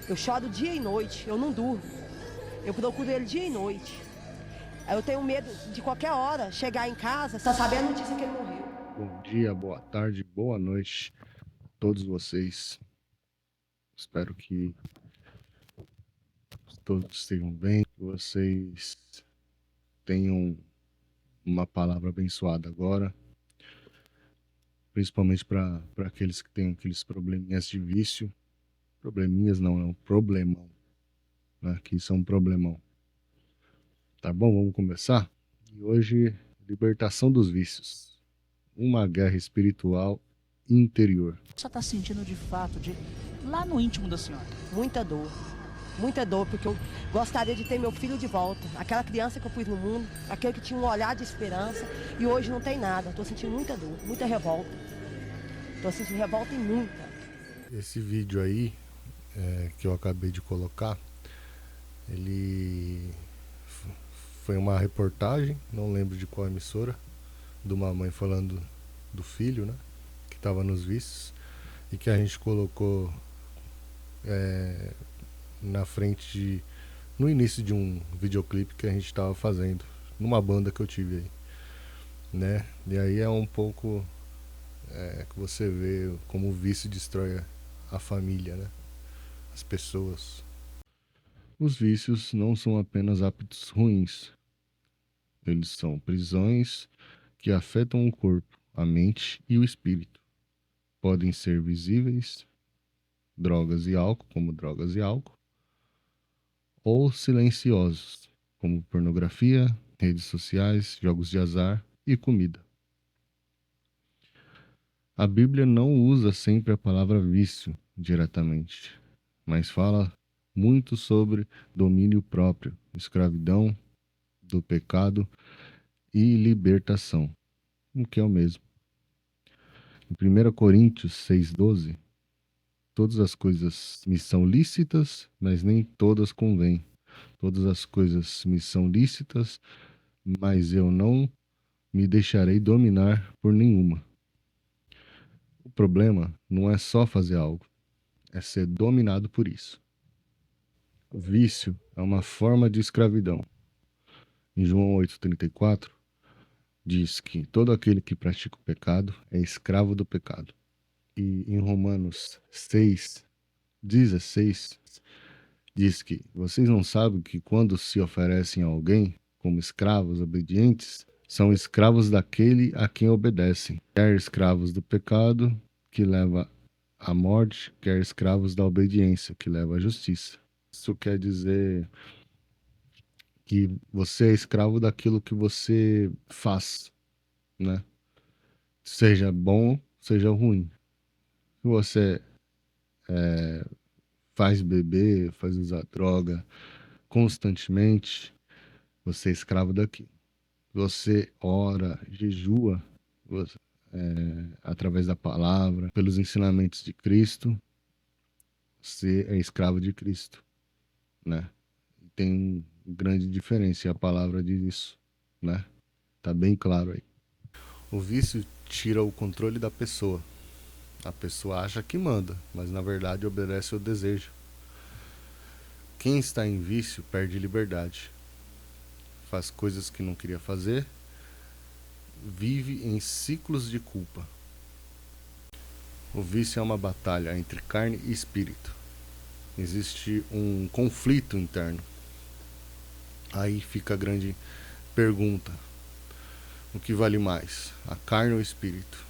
Eu choro dia e noite, eu não durmo. Eu procuro ele dia e noite. Aí eu tenho medo de qualquer hora chegar em casa, só saber a notícia que ele morreu. Bom dia, boa tarde, boa noite a todos vocês. Espero que todos estejam bem, que vocês tenham uma palavra abençoada agora, principalmente para aqueles que têm aqueles probleminhas de vício. Probleminhas não, é um problemão, né? Que isso é um problemão. Tá bom, vamos começar? E hoje, libertação dos vícios. Uma guerra espiritual interior. O que você está sentindo de fato, lá no íntimo da senhora? Muita dor, porque eu gostaria de ter meu filho de volta. Aquela criança que eu pus no mundo, aquele que tinha um olhar de esperança, e hoje não tem nada. Estou sentindo muita dor, muita revolta. Estou sentindo revolta e muita. Esse vídeo aí que eu acabei de colocar, ele foi uma reportagem, não lembro de qual emissora, de uma mãe falando do filho, né, que estava nos vícios, e que a gente colocou na frente no início de um videoclipe que a gente estava fazendo numa banda que eu tive aí, né? E aí é um pouco que você vê como o vício destrói a família, né? As pessoas. Os vícios não são apenas hábitos ruins, eles são prisões que afetam o corpo, a mente e o espírito. Podem ser visíveis, como drogas e álcool, ou silenciosos, como pornografia, redes sociais, jogos de azar e comida. A Bíblia não usa sempre a palavra vício diretamente, mas fala muito sobre domínio próprio, escravidão do pecado e libertação, o que é o mesmo. Em 1 Coríntios 6,12, todas as coisas me são lícitas, mas nem todas convêm. Todas as coisas me são lícitas, mas eu não me deixarei dominar por nenhuma. O problema não é só fazer algo, é ser dominado por isso. O vício é uma forma de escravidão. Em João 8,34, diz que todo aquele que pratica o pecado é escravo do pecado. E em Romanos 6,16, diz que vocês não sabem que quando se oferecem a alguém como escravos obedientes, são escravos daquele a quem obedecem, quer escravos do pecado, que leva à morte, quer escravos da obediência, que leva à justiça. Isso quer dizer que você é escravo daquilo que você faz, né? Seja bom, seja ruim. Se você faz beber, faz usar droga constantemente, você é escravo daquilo. Você ora, jejua, você, através da palavra, pelos ensinamentos de Cristo, você é escravo de Cristo, né? Tem grande diferença e a palavra diz isso, né? Tá bem claro aí. O vício tira o controle da pessoa. A pessoa acha que manda, mas na verdade obedece ao desejo. Quem está em vício perde liberdade. Faz coisas que não queria fazer, vive em ciclos de culpa. O vício é uma batalha entre carne e espírito. Existe um conflito interno. Aí fica a grande pergunta: o que vale mais, a carne ou o espírito?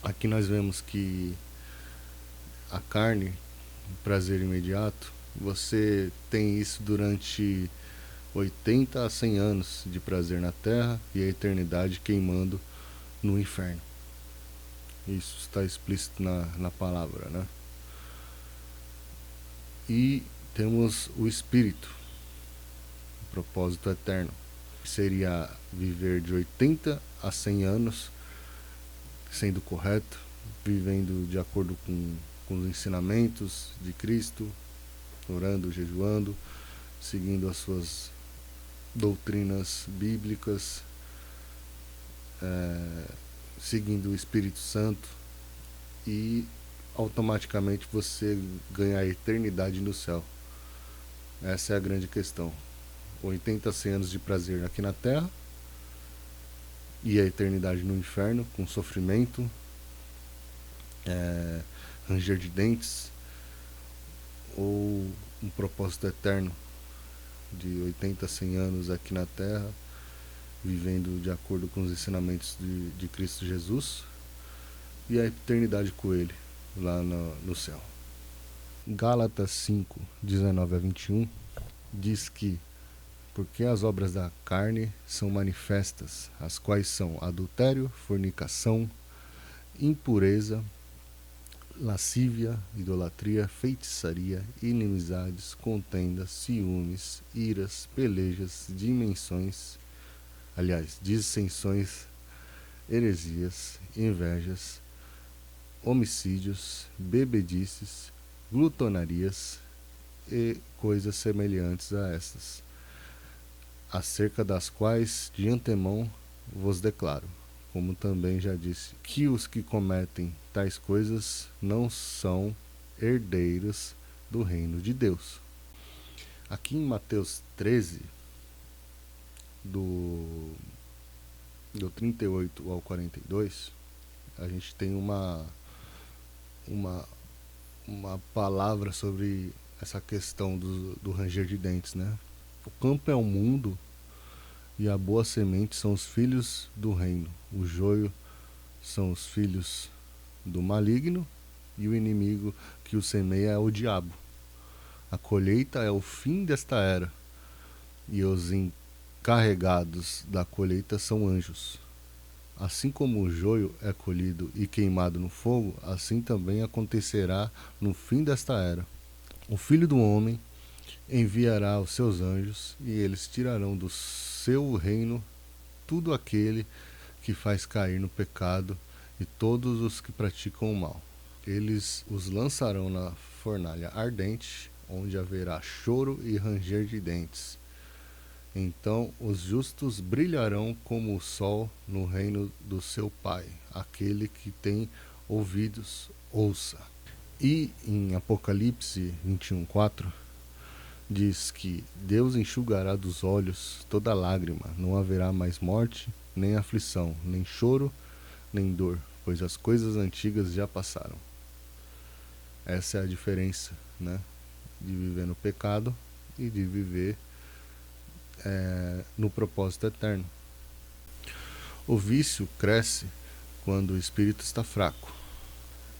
Aqui nós vemos que a carne, o prazer imediato, você tem isso durante 80 a 100 anos de prazer na terra e a eternidade queimando no inferno. Isso está explícito na palavra, né? E temos o espírito, o propósito eterno, que seria viver de 80 a 100 anos sendo correto, vivendo de acordo com os ensinamentos de Cristo, orando, jejuando, seguindo as suas doutrinas bíblicas, seguindo o Espírito Santo e automaticamente você ganha a eternidade no céu. Essa é a grande questão. 80, 100 anos de prazer aqui na terra e a eternidade no inferno, com sofrimento, ranger de dentes, ou um propósito eterno de 80, 100 anos aqui na terra, vivendo de acordo com os ensinamentos de Cristo Jesus, e a eternidade com Ele lá no céu. Gálatas 5, 19 a 21 diz que porque as obras da carne são manifestas, as quais são adultério, fornicação, impureza, lascívia, idolatria, feitiçaria, inimizades, contendas, ciúmes, iras, pelejas, dissensões, heresias, invejas, homicídios, bebedices, glutonarias e coisas semelhantes a estas, acerca das quais de antemão vos declaro, como também já disse, que os que cometem tais coisas não são herdeiros do reino de Deus. Aqui em Mateus 13, do 38 ao 42, a gente tem uma palavra sobre essa questão do ranger de dentes, né? O campo é o mundo e a boa semente são os filhos do reino. O joio são os filhos do maligno e o inimigo que o semeia é o diabo. A colheita é o fim desta era e os encarregados da colheita são anjos. Assim como o joio é colhido e queimado no fogo, assim também acontecerá no fim desta era. O Filho do Homem enviará os seus anjos e eles tirarão do seu reino tudo aquele que faz cair no pecado e todos os que praticam o mal. Eles os lançarão na fornalha ardente, onde haverá choro e ranger de dentes. Então os justos brilharão como o sol no reino do seu Pai. Aquele que tem ouvidos, ouça. E em Apocalipse 21:4 diz que Deus enxugará dos olhos toda lágrima, não haverá mais morte, nem aflição, nem choro, nem dor, pois as coisas antigas já passaram. Essa é a diferença, né, de viver no pecado e de viver no propósito eterno. O vício cresce quando o espírito está fraco.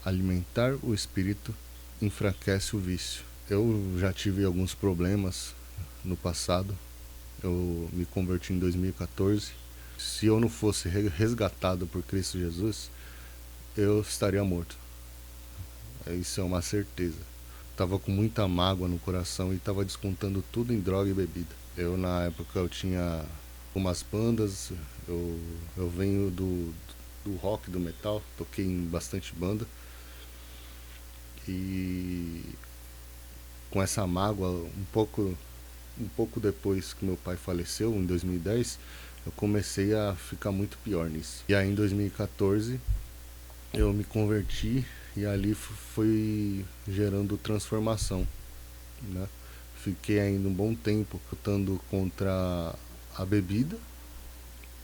Alimentar o espírito enfraquece o vício. Eu já tive alguns problemas no passado. Eu me converti em 2014. Se eu não fosse resgatado por Cristo Jesus, eu estaria morto. Isso é uma certeza. Tava com muita mágoa no coração e tava descontando tudo em droga e bebida. Eu, na época, eu tinha umas bandas. Eu venho do rock, do metal. Toquei em bastante banda. E com essa mágoa, um pouco depois que meu pai faleceu, em 2010, eu comecei a ficar muito pior nisso. E aí em 2014 eu me converti e ali foi gerando transformação, né? Fiquei ainda um bom tempo lutando contra a bebida,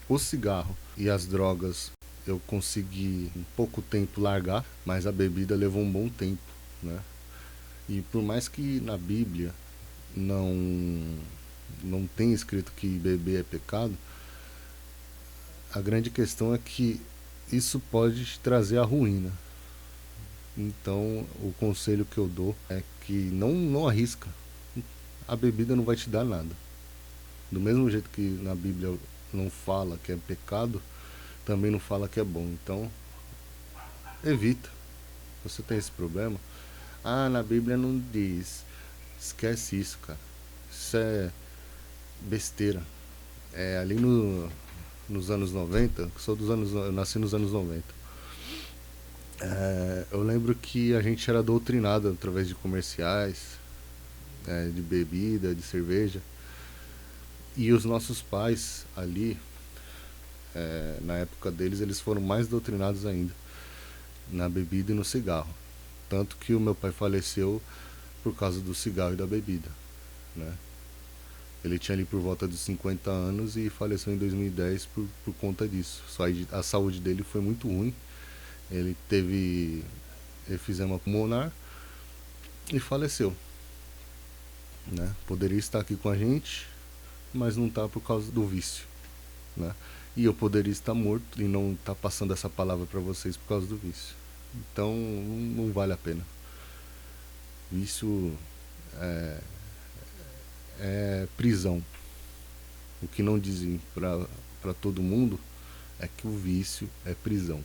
o cigarro e as drogas. Eu consegui em pouco tempo largar, mas a bebida levou um bom tempo, né? E por mais que na Bíblia não tenha escrito que beber é pecado, a grande questão é que isso pode te trazer a ruína. Então o conselho que eu dou é que não arrisca. A bebida não vai te dar nada. Do mesmo jeito que na Bíblia não fala que é pecado, também não fala que é bom. Então evita. Você tem esse problema? Ah, na Bíblia não diz. Esquece isso, cara. Isso é besteira. É ali nos anos 90, eu nasci nos anos 90. Eu lembro que a gente era doutrinado através de comerciais, de bebida, de cerveja. E os nossos pais ali, na época deles, eles foram mais doutrinados ainda na bebida e no cigarro. Tanto que o meu pai faleceu por causa do cigarro e da bebida, né? Ele tinha ali por volta de 50 anos e faleceu em 2010 por conta disso. A saúde dele foi muito ruim. Ele teve efizema pulmonar e faleceu, né? Poderia estar aqui com a gente, mas não está por causa do vício, né? E eu poderia estar morto e não estar passando essa palavra para vocês por causa do vício. Então não vale a pena. Vício é prisão. O que não dizem para todo mundo é que o vício é prisão,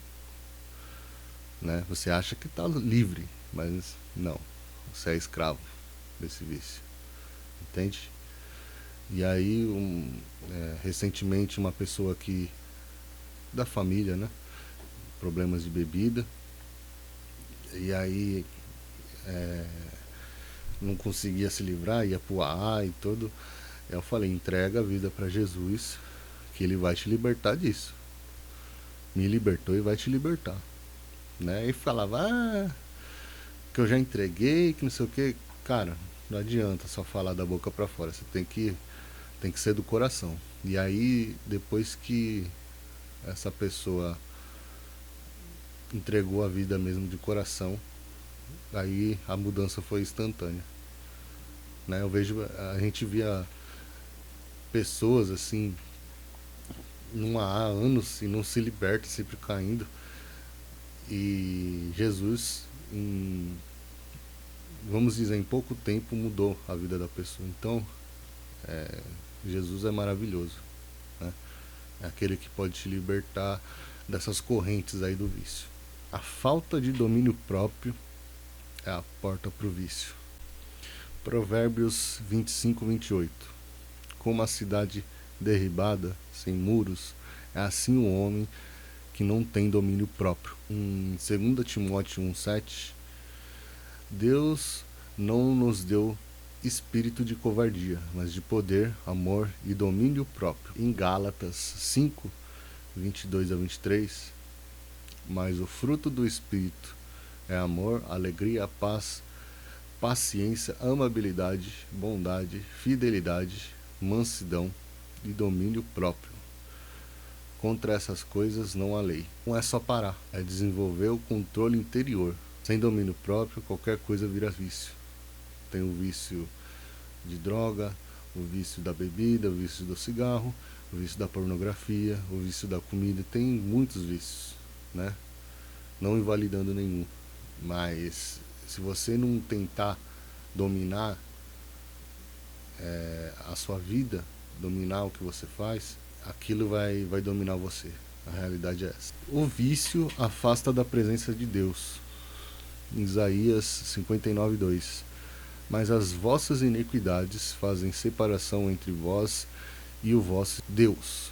né? Você acha que está livre, mas não. Você é escravo desse vício, entende? E aí, recentemente, uma pessoa aqui da família, né? Problemas de bebida. E aí, não conseguia se livrar, ia pro AA e tudo. Eu falei, entrega a vida para Jesus, que ele vai te libertar disso. Me libertou e vai te libertar, né? E falava, que eu já entreguei, que não sei o que. Cara, não adianta só falar da boca para fora, você tem que ser do coração. E aí, depois que essa pessoa entregou a vida mesmo de coração, aí a mudança foi instantânea, né? A gente via pessoas assim há anos e não se liberta, sempre caindo. E Jesus, vamos dizer, em pouco tempo mudou a vida da pessoa. Então, Jesus é maravilhoso, né? É aquele que pode te libertar dessas correntes aí do vício. A falta de domínio próprio é a porta para o vício. Provérbios 25:28. Como a cidade derribada, sem muros, é assim o homem que não tem domínio próprio. Em 2 Timóteo 1:7, Deus não nos deu espírito de covardia, mas de poder, amor e domínio próprio. Em Gálatas 5:22-23, mas o fruto do Espírito é amor, alegria, paz, paciência, amabilidade, bondade, fidelidade, mansidão e domínio próprio. Contra essas coisas não há lei. Não é só parar, é desenvolver o controle interior. Sem domínio próprio, qualquer coisa vira vício. Tem o vício de droga, o vício da bebida, o vício do cigarro, o vício da pornografia, o vício da comida. Tem muitos vícios, né? Não invalidando nenhum. Mas se você não tentar dominar a sua vida, dominar o que você faz, aquilo vai dominar você. A realidade é essa. O vício afasta da presença de Deus. Isaías 59:2. Mas as vossas iniquidades fazem separação entre vós e o vosso Deus.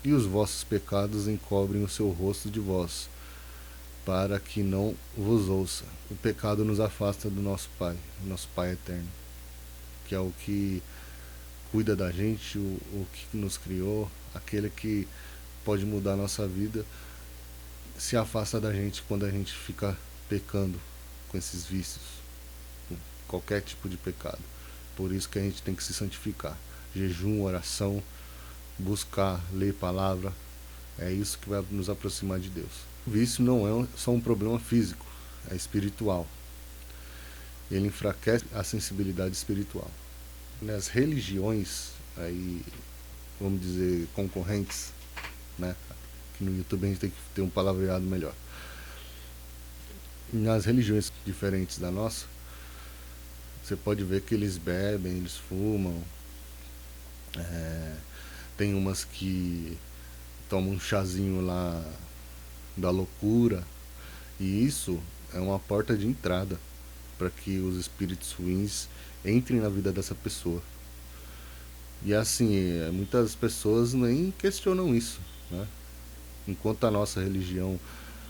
E os vossos pecados encobrem o seu rosto de vós, para que não vos ouça. O pecado nos afasta do nosso Pai eterno, que é o que cuida da gente, o que nos criou, aquele que pode mudar a nossa vida, se afasta da gente quando a gente fica pecando com esses vícios, com qualquer tipo de pecado. Por isso que a gente tem que se santificar. Jejum, oração, buscar, ler palavra, é isso que vai nos aproximar de Deus. O vício não é só um problema físico, é espiritual. Ele enfraquece a sensibilidade espiritual. Nas religiões, aí, vamos dizer, concorrentes, né? Que no YouTube a gente tem que ter um palavreado melhor. Nas religiões diferentes da nossa, você pode ver que eles bebem, eles fumam. Tem umas que tomam um chazinho lá da loucura. E isso é uma porta de entrada para que os espíritos ruins entrem na vida dessa pessoa. E assim, muitas pessoas nem questionam isso, né? Enquanto a nossa religião,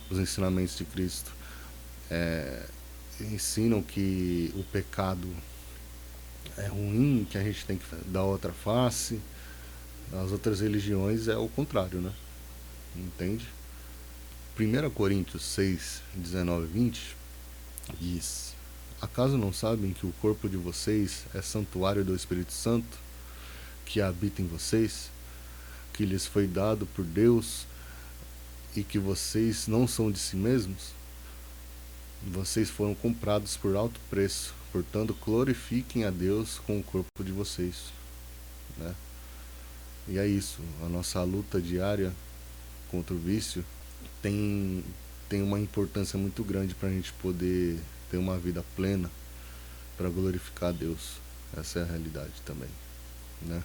os ensinamentos de Cristo ensinam que o pecado é ruim, que a gente tem que dar outra face, as outras religiões é o contrário, né? Entende? 1 Coríntios 6:19-20 Isso. Acaso não sabem que o corpo de vocês é santuário do Espírito Santo, que habita em vocês, que lhes foi dado por Deus e que vocês não são de si mesmos? Vocês foram comprados por alto preço, portanto glorifiquem a Deus com o corpo de vocês, né? E é isso, a nossa luta diária contra o vício tem, tem uma importância muito grande para a gente poder ter uma vida plena, para glorificar a Deus. Essa é a realidade também, né?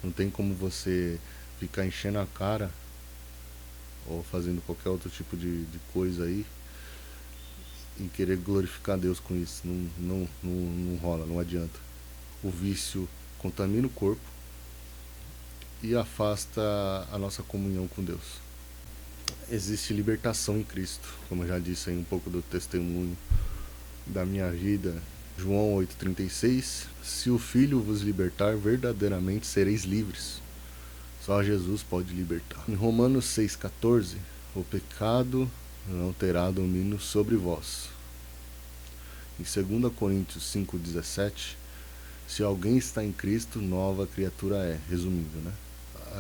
Não tem como você ficar enchendo a cara ou fazendo qualquer outro tipo de coisa aí e querer glorificar Deus com isso. Não rola, não adianta. O vício contamina o corpo e afasta a nossa comunhão com Deus. Existe libertação em Cristo, como eu já disse aí um pouco do testemunho da minha vida. João 8,36: se o Filho vos libertar, verdadeiramente sereis livres. Só Jesus pode libertar. Em Romanos 6,14: o pecado não terá domínio sobre vós. Em 2 Coríntios 5,17: se alguém está em Cristo, nova criatura é. Resumindo, né?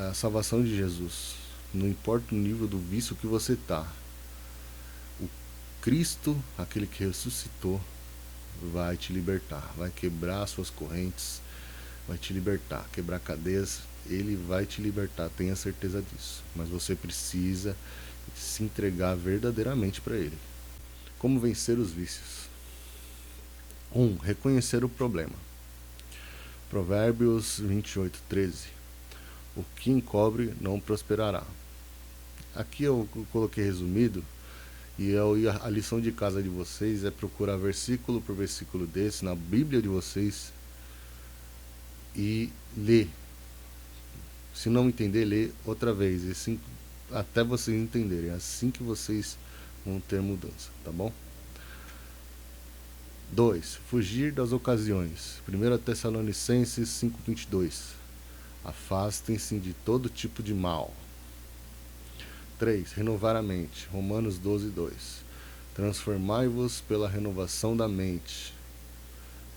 A salvação de Jesus, não importa o nível do vício que você está, o Cristo, aquele que ressuscitou, vai te libertar, vai quebrar suas correntes, vai te libertar, quebrar cadeias. Ele vai te libertar, tenha certeza disso. Mas você precisa se entregar verdadeiramente para Ele. Como vencer os vícios? 1. Reconhecer o problema. Provérbios 28:13: o que encobre não prosperará. Aqui eu coloquei resumido, e a lição de casa de vocês é procurar versículo por versículo desse na Bíblia de vocês e ler. Se não entender, lê outra vez, e assim, até vocês entenderem. É assim que vocês vão ter mudança, tá bom? 2. Fugir das ocasiões. 1 Tessalonicenses 5,22: afastem-se de todo tipo de mal. 3. Renovar a mente. Romanos 12,2: transformai-vos pela renovação da mente.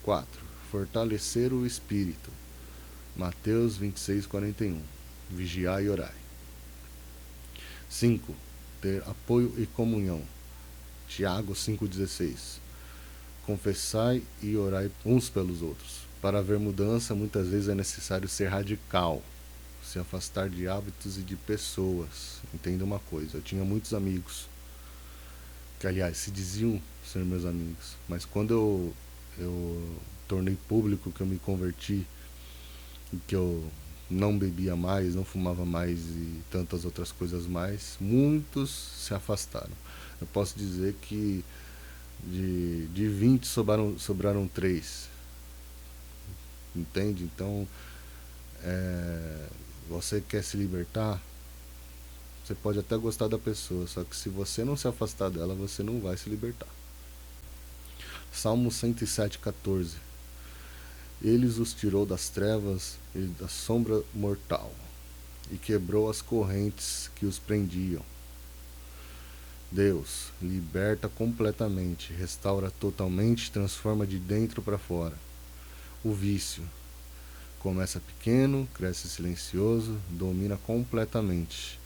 4. Fortalecer o espírito. Mateus 26,41: vigiai e orai. 5. Ter apoio e comunhão. Tiago 5,16: confessai e orai uns pelos outros. Para haver mudança, muitas vezes é necessário ser radical, se afastar de hábitos e de pessoas. Entenda uma coisa, eu tinha muitos amigos, que aliás se diziam ser meus amigos, mas quando eu tornei público que eu me converti, e que eu não bebia mais, não fumava mais e tantas outras coisas mais, muitos se afastaram. Eu posso dizer que de 20 sobraram 3. Entende? Então, você quer se libertar, você pode até gostar da pessoa, só que se você não se afastar dela, você não vai se libertar. Salmo 107,14: eles os tirou das trevas e da sombra mortal, e quebrou as correntes que os prendiam. Deus liberta completamente, restaura totalmente, transforma de dentro para fora. O vício começa pequeno, cresce silencioso, domina completamente.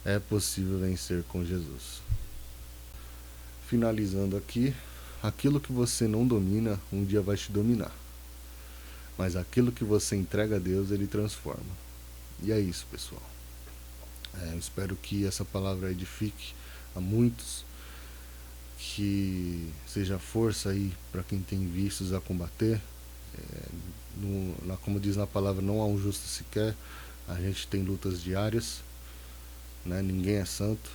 É possível vencer com Jesus. Finalizando aqui, aquilo que você não domina, um dia vai te dominar. Mas aquilo que você entrega a Deus, Ele transforma. E é isso, pessoal. Eu espero que essa palavra edifique a muitos, que seja força aí para quem tem vícios a combater. Como diz na palavra, não há um justo sequer. A gente tem lutas diárias, né? Ninguém é santo,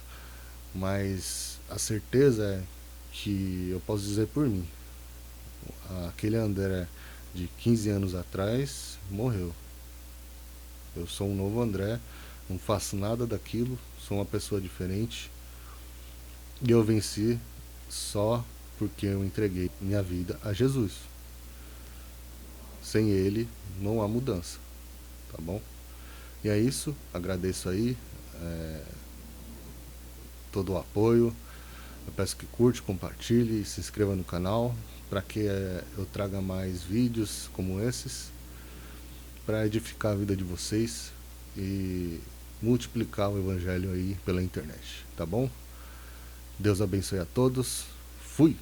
mas a certeza é que eu posso dizer por mim, aquele André de 15 anos atrás morreu. Eu sou um novo André, não faço nada daquilo, sou uma pessoa diferente, e eu venci só porque eu entreguei minha vida a Jesus. Sem Ele não há mudança, tá bom? E é isso, agradeço aí todo o apoio, peço que curte, compartilhe, se inscreva no canal para que eu traga mais vídeos como esses para edificar a vida de vocês e multiplicar o evangelho aí pela internet, tá bom? Deus abençoe a todos. Fui!